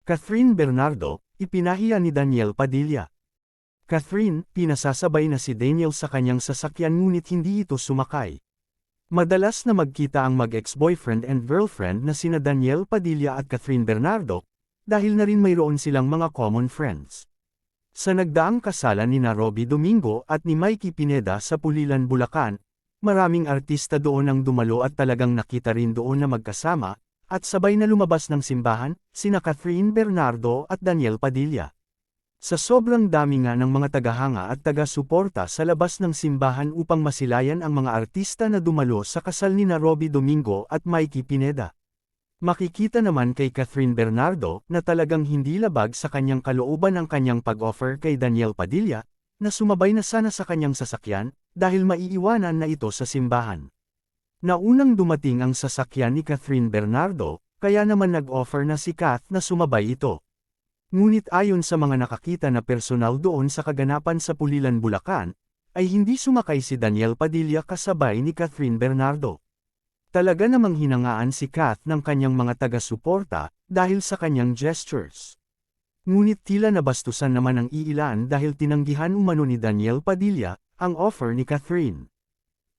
Catherine Bernardo, ipinahiya ni Daniel Padilla. Catherine, pinasasabay na si Daniel sa kanyang sasakyan ngunit hindi ito sumakay. Madalas na magkita ang mag-ex-boyfriend and girlfriend na sina Daniel Padilla at Catherine Bernardo, dahil na rin mayroon silang mga common friends. Sa nagdaang kasalan ni Robby Domingo at ni Mikey Pineda sa Pulilan, Bulacan, maraming artista doon ang dumalo at talagang nakita rin doon na magkasama, at sabay na lumabas ng simbahan, sina Catherine Bernardo at Daniel Padilla. Sa sobrang dami nga ng mga tagahanga at taga-suporta sa labas ng simbahan upang masilayan ang mga artista na dumalo sa kasal ni Robby Domingo at Mikey Pineda. Makikita naman kay Catherine Bernardo na talagang hindi labag sa kanyang kalooban ang kanyang pag-offer kay Daniel Padilla, na sumabay na sana sa kanyang sasakyan, dahil maiiwanan na ito sa simbahan. Naunang dumating ang sasakyan ni Catherine Bernardo, kaya naman nag-offer na si Kath na sumabay ito. Ngunit ayon sa mga nakakita na personal doon sa kaganapan sa Pulilan, Bulacan, ay hindi sumakay si Daniel Padilla kasabay ni Catherine Bernardo. Talaga namang hinangaan si Kath ng kanyang mga taga-suporta dahil sa kanyang gestures. Ngunit tila nabastusan naman ang iilan dahil tinanggihan umano ni Daniel Padilla ang offer ni Catherine.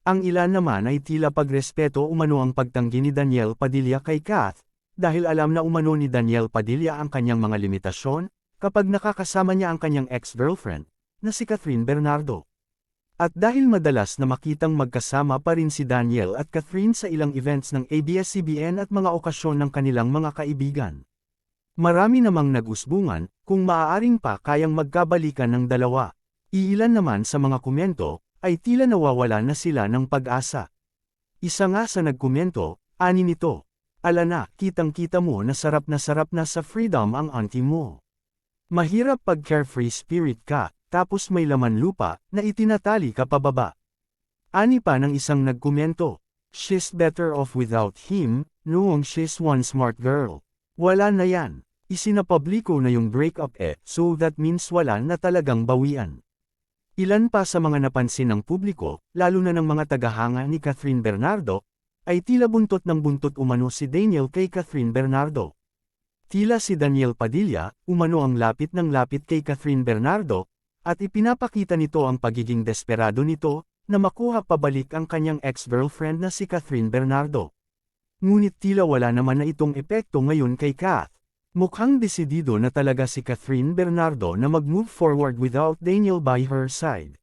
Ang ilan naman ay tila pagrespeto umano ang pagtanggi ni Daniel Padilla kay Kath, dahil alam na umano ni Daniel Padilla ang kanyang mga limitasyon, kapag nakakasama niya ang kanyang ex-girlfriend, na si Catherine Bernardo. At dahil madalas na makitang magkasama pa rin si Daniel at Catherine sa ilang events ng ABS-CBN at mga okasyon ng kanilang mga kaibigan. Marami namang nag-usbungan, kung maaaring pa kayang magkabalikan ng dalawa. Iilan naman sa mga komento, ay tila nawawala na sila ng pag-asa. Isa nga sa nagkomento, ani nito, "Ala na, kitang-kita mo na sarap na sa freedom ang auntie mo. Mahirap pag carefree spirit ka, tapos may laman lupa, na itinatali ka pababa." Ani pa ng isang nagkomento, "She's better off without him, noong she's one smart girl." Wala na yan. Isinapubliko na yung breakup so that means wala na talagang bawian. Ilan pa sa mga napansin ng publiko, lalo na ng mga tagahanga ni Catherine Bernardo, ay tila buntot ng buntot umano si Daniel kay Catherine Bernardo. Tila si Daniel Padilla, umano ang lapit ng lapit kay Catherine Bernardo, at ipinapakita nito ang pagiging desperado nito, na makuha pabalik ang kanyang ex-girlfriend na si Catherine Bernardo. Ngunit tila wala naman na itong epekto ngayon kay Kath. Mukhang desidido na talaga si Catherine Bernardo na mag-move forward without Daniel by her side.